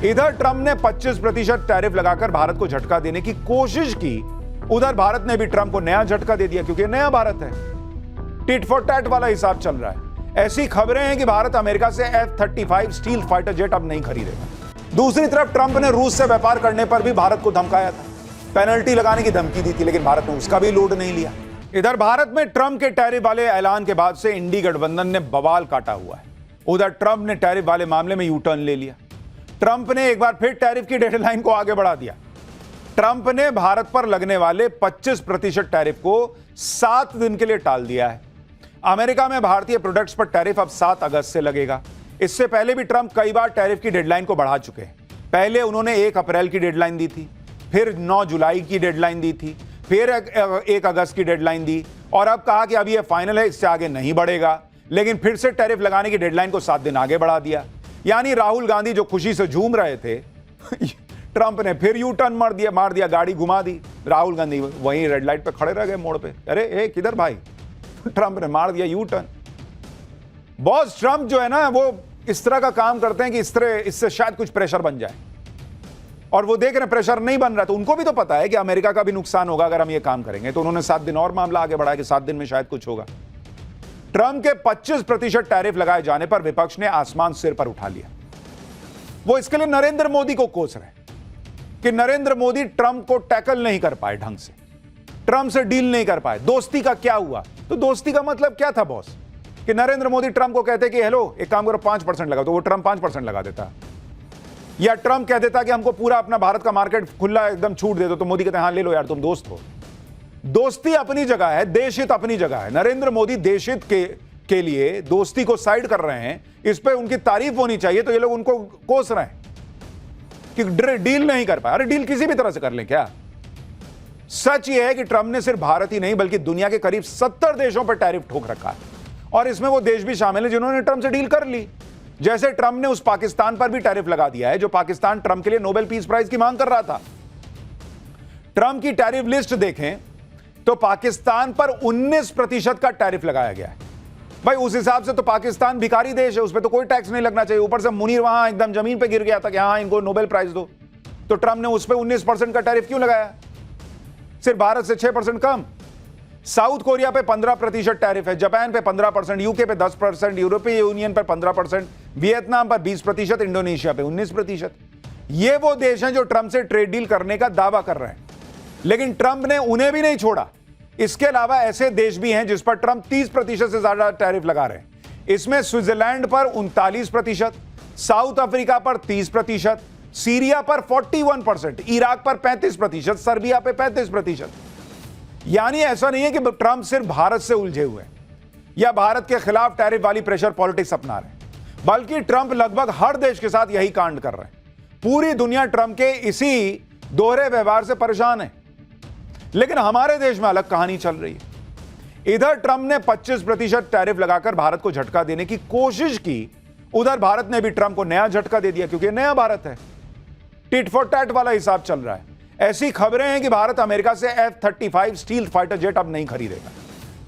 इधर ट्रंप ने 25% टैरिफ लगाकर भारत को झटका देने की कोशिश की, उधर भारत ने भी ट्रंप को नया झटका दे दिया, क्योंकि नया भारत है। टिट फॉर टैट वाला हिसाब चल रहा है। ऐसी खबरें हैं कि भारत अमेरिका से F-35 स्टील फाइटर जेट अब नहीं खरीदेगा। दूसरी तरफ ट्रंप ने रूस से व्यापार करने पर भी भारत को धमकाया था, पेनल्टी लगाने की धमकी दी थी, लेकिन भारत ने उसका भी लोड नहीं लिया। इधर भारत में ट्रंप के टैरिफ वाले ऐलान के बाद से इंडी गठबंधन ने बवाल काटा हुआ है। उधर ट्रंप ने टैरिफ वाले मामले में यू टर्न ले लिया। ट्रंप ने एक बार फिर टैरिफ की डेडलाइन को आगे बढ़ा दिया। ट्रंप ने भारत पर लगने वाले 25% टैरिफ को 7 दिन के लिए टाल दिया है। अमेरिका में भारतीय प्रोडक्ट्स पर टैरिफ अब 7 अगस्त से लगेगा। इससे पहले भी ट्रंप कई बार टैरिफ की डेडलाइन को बढ़ा चुके हैं। पहले उन्होंने 1 अप्रैल की डेडलाइन दी थी, फिर 9 जुलाई की डेडलाइन दी थी, फिर 1 अगस्त की डेडलाइन दी, और अब कहा कि अब यह फाइनल है, इससे आगे नहीं बढ़ेगा। लेकिन फिर से टैरिफ लगाने की डेडलाइन को 7 दिन आगे बढ़ा दिया। यानी राहुल गांधी जो खुशी से झूम रहे थे ट्रंप ने फिर यू टर्न मार दिया, गाड़ी घुमा दी। राहुल गांधी वहीं रेड लाइट पे खड़े रह गए मोड़ पे। अरे किधर भाई? ट्रंप ने मार दिया यू टर्न। बॉस ट्रंप जो है ना, वो इस तरह का काम करते हैं कि इससे शायद कुछ प्रेशर बन जाए, और वो देख रहे प्रेशर नहीं बन रहा। तो उनको भी तो पता है कि अमेरिका का भी नुकसान होगा अगर हम ये काम करेंगे, तो उन्होंने 7 दिन और मामला आगे बढ़ाया कि 7 दिन में शायद कुछ होगा। ट्रंप के 25% टैरिफ लगाए जाने पर विपक्ष ने आसमान सिर पर उठा लिया। वो इसके लिए नरेंद्र मोदी को कोस रहे कि नरेंद्र मोदी ट्रंप को टैकल नहीं कर पाए ढंग से, ट्रंप से डील नहीं कर पाए। दोस्ती का क्या हुआ? तो दोस्ती का मतलब क्या था बॉस? कि नरेंद्र मोदी ट्रंप को कहते कि हेलो एक काम करो 5% लगाओ, तो वो ट्रंप 5% लगा देता। या ट्रंप कह देता कि हमको पूरा अपना भारत का मार्केट खुला एकदम छूट दे दो, तो मोदी कहते हैं हाँ ले लो यार, तुम दोस्त हो। दोस्ती अपनी जगह है, देशहित अपनी जगह है। नरेंद्र मोदी देशहित के लिए दोस्ती को साइड कर रहे हैं, इस पे उनकी तारीफ होनी चाहिए, तो ये लोग उनको कोस रहे हैं कि डील नहीं कर पाए। अरे डील किसी भी तरह से कर लें क्या? सच ये है कि ट्रंप ने सिर्फ भारत ही नहीं बल्कि दुनिया के करीब 70 देशों पर टैरिफ ठोक रखा है, और इसमें वो देश भी शामिल है जिन्होंने ट्रंप से डील कर ली। जैसे ट्रंप ने उस पाकिस्तान पर भी टैरिफ लगा दिया है जो पाकिस्तान ट्रंप के लिए नोबेल पीस प्राइज की मांग कर रहा था। ट्रंप की टैरिफ लिस्ट देखें तो पाकिस्तान पर 19% का टैरिफ लगाया गया है। भाई उस हिसाब से तो पाकिस्तान भिखारी देश है, उस पर तो कोई टैक्स नहीं लगना चाहिए। ऊपर से मुनीर वहां एकदम जमीन पे गिर गया था कि हाँ इनको नोबेल प्राइज दो, तो ट्रंप ने उस पर 19% का टैरिफ क्यों लगाया? सिर्फ भारत से 6% कम। साउथ कोरिया पे 15% टैरिफ है, जापान पे 15%, यूके पे 10%, यूरोपीय यूनियन पर 15%, वियतनाम पर 20%, इंडोनेशिया पे 19%। ये वो देश हैं जो ट्रंप से ट्रेड डील करने का दावा कर रहे हैं, लेकिन ट्रंप ने उन्हें भी नहीं छोड़ा। इसके अलावा ऐसे देश भी हैं जिस पर ट्रंप 30% से ज्यादा टैरिफ लगा रहे हैं। इसमें स्विट्जरलैंड पर 39%, साउथ अफ्रीका पर 30%, सीरिया पर 41%, इराक पर 35%, सर्बिया पे 35%। यानी ऐसा नहीं है कि ट्रंप सिर्फ भारत से उलझे हुए हैं या भारत के खिलाफ टैरिफ वाली प्रेशर पॉलिटिक्स अपना रहे हैं, बल्कि ट्रंप लगभग हर देश के साथ यही कांड कर रहे हैं। पूरी दुनिया ट्रंप के इसी दोहरे व्यवहार से परेशान है, लेकिन हमारे देश में अलग कहानी चल रही है। इधर ट्रंप ने 25% टैरिफ लगाकर भारत को झटका देने की कोशिश की, उधर भारत ने भी ट्रंप को नया झटका दे दिया, क्योंकि नया भारत है। टिट फॉर टैट वाला हिसाब चल रहा है। ऐसी खबरें हैं कि भारत अमेरिका से F-35 स्टील फाइटर जेट अब नहीं खरीदेगा।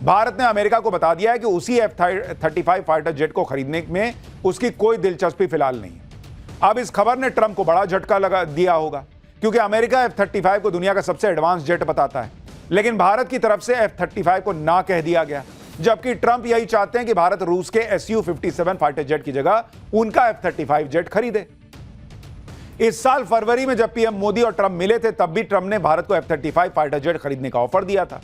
भारत ने अमेरिका को बता दिया है कि उसी F-35 फाइटर जेट को खरीदने में उसकी कोई दिलचस्पी फिलहाल नहीं है। अब इस खबर ने ट्रंप को बड़ा झटका लगा दिया होगा, क्योंकि अमेरिका F-35 को दुनिया का सबसे एडवांस जेट बताता है, लेकिन भारत की तरफ से F-35 को ना कह दिया गया, जबकि ट्रंप यही चाहते हैं कि भारत रूस के Su-57 फाइटर जेट की जगह उनका F-35 जेट खरीदे। इस साल फरवरी में जब पीएम मोदी और ट्रंप मिले थे, तब भी ट्रंप ने भारत को F-35 फाइटर जेट खरीदने का ऑफर दिया था,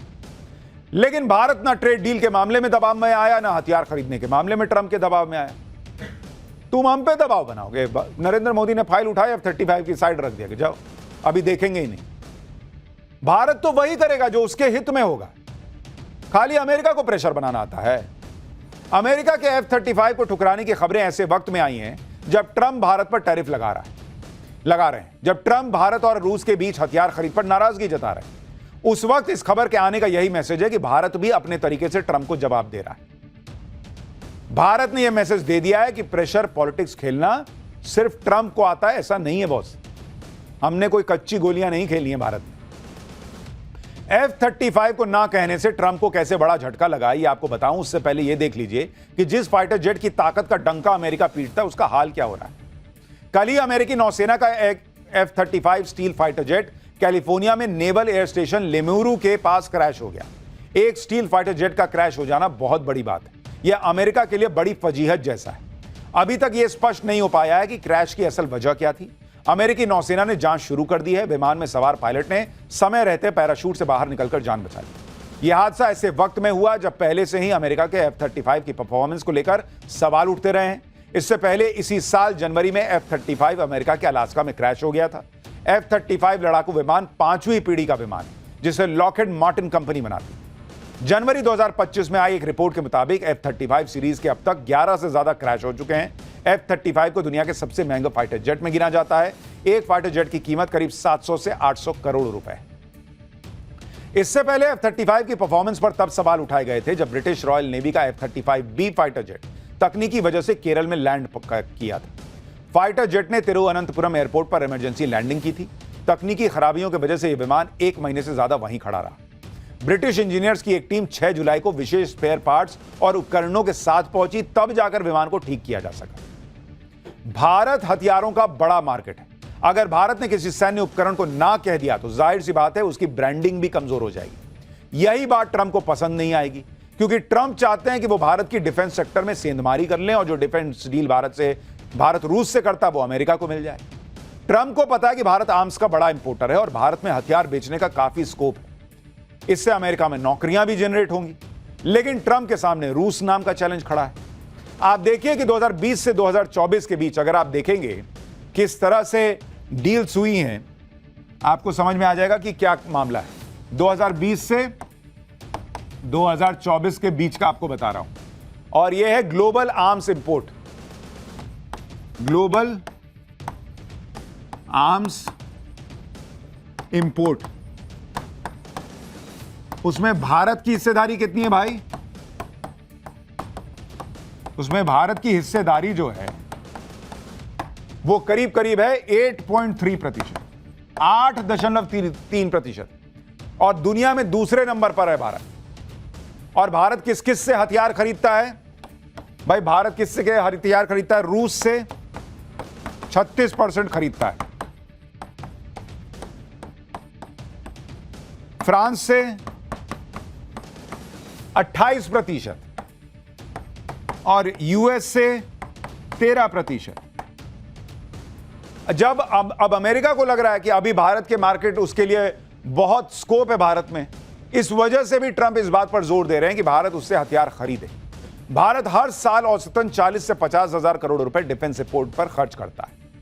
लेकिन भारत ना ट्रेड डील के मामले में दबाव में आया, ना हथियार खरीदने के मामले में ट्रंप के दबाव में आया। तुम हम पे दबाव बनाओगे? नरेंद्र मोदी ने फाइल उठाई, F-35 की साइड रख दिया कि जाओ अभी देखेंगे ही नहीं। भारत तो वही करेगा जो उसके हित में होगा, खाली अमेरिका को प्रेशर बनाना आता है। अमेरिका के F-35 को ठुकराने की खबरें ऐसे वक्त में आई हैं जब ट्रंप भारत पर टैरिफ लगा रहे हैं, जब ट्रंप भारत और रूस के बीच हथियार खरीद पर नाराजगी जता रहे हैं। उस वक्त इस खबर के आने का यही मैसेज है कि भारत भी अपने तरीके से ट्रंप को जवाब दे रहा है। भारत ने यह मैसेज दे दिया है कि प्रेशर पॉलिटिक्स खेलना सिर्फ ट्रंप को आता है, ऐसा नहीं है बॉस। हमने कोई कच्ची गोलियां नहीं खेली हैं भारत में। F-35 को ना कहने से ट्रंप को कैसे बड़ा झटका लगा ये आपको बताऊं, उससे पहले यह देख लीजिए कि जिस फाइटर जेट की ताकत का डंका अमेरिका पीटता है उसका हाल क्या हो रहा है। कल ही अमेरिकी नौसेना का एक F-35 steel fighter jet California में नेवल एयर स्टेशन लेमुरू के पास क्रैश हो गया। एक स्टील फाइटर जेट का क्रैश हो जाना बहुत बड़ी बात है। यह अमेरिका के लिए बड़ी फजीहत जैसा है। अभी तक यह स्पष्ट नहीं हो पाया है कि क्रैश की असल वजह क्या थी। अमेरिकी नौसेना ने जांच शुरू कर दी है। विमान में सवार पायलट ने समय रहते पैराशूट से बाहर निकलकर जान बचा ली। यह हादसा ऐसे वक्त में हुआ जब पहले से ही अमेरिका के F-35 की परफॉर्मेंस को लेकर सवाल उठते रहे हैं। इससे पहले इसी साल जनवरी में F-35 अमेरिका के अलास्का में क्रैश हो गया था। F-35 लड़ाकू विमान 5वीं पीढ़ी का विमान है जिसे लॉकहीड मार्टिन कंपनी बनाती है। जनवरी 2025 में आई एक रिपोर्ट के मुताबिक F-35 सीरीज के अब तक 11 से ज्यादा क्रैश हो चुके हैं। F-35 को दुनिया के सबसे महंगे फाइटर जेट में गिना जाता है। एक फाइटर जेट की कीमत करीब 700 से 800 करोड़ रुपए है। इससे पहले F-35 की परफॉर्मेंस पर तब सवाल उठाए गए थे जब ब्रिटिश रॉयल नेवी का F-35B फाइटर जेट तकनीकी वजह से केरल में लैंड किया था। फाइटर जेट ने तिरुवनंतपुरम एयरपोर्ट पर इमरजेंसी लैंडिंग की थी। तकनीकी खराबियों की वजह से यह विमान 1 महीने से ज्यादा वहीं खड़ा रहा। ब्रिटिश इंजीनियर्स की एक टीम 6 जुलाई को विशेष स्पेयर पार्ट्स और उपकरणों के साथ पहुंची, तब जाकर विमान को ठीक किया जा सका। भारत हथियारों का बड़ा मार्केट है। अगर भारत ने किसी सैन्य उपकरण को ना कह दिया तो जाहिर सी बात है उसकी ब्रांडिंग भी कमजोर हो जाएगी। यही बात ट्रंप को पसंद नहीं आएगी, क्योंकि ट्रंप चाहते हैं कि वो भारत की डिफेंस सेक्टर में सेंधमारी कर लें और जो डिफेंस डील भारत रूस से करता वो अमेरिका को मिल जाए। ट्रंप को पता है कि भारत आर्म्स का बड़ा इंपोर्टर है और भारत में हथियार बेचने का काफी स्कोप है। इससे अमेरिका में नौकरियां भी जनरेट होंगी। लेकिन ट्रंप के सामने रूस नाम का चैलेंज खड़ा है। आप देखिए कि 2020 से 2024 के बीच अगर आप देखेंगे किस तरह से डील्स हुई हैं, आपको समझ में आ जाएगा कि क्या मामला है। 2020 से 2024 के बीच का आपको बता रहा हूं, और यह है global arms import, global arms import. उसमें भारत की हिस्सेदारी कितनी है भाई? उसमें भारत की हिस्सेदारी जो है वो करीब करीब है 8.3%, 8.3%। और दुनिया में दूसरे नंबर पर है भारत। और भारत किस किस से हथियार खरीदता है भाई? भारत किससे के हथियार खरीदता है? रूस से 36% खरीदता है, फ्रांस से 28% और यूएस से 13%। जब अब अमेरिका को लग रहा है कि अभी भारत के मार्केट उसके लिए बहुत स्कोप है भारत में, इस वजह से भी ट्रंप इस बात पर जोर दे रहे हैं कि भारत उससे हथियार खरीदे। भारत हर साल औसतन 40 से 50 हजार करोड़ रुपए डिफेंस इंपोर्ट पर खर्च करता है।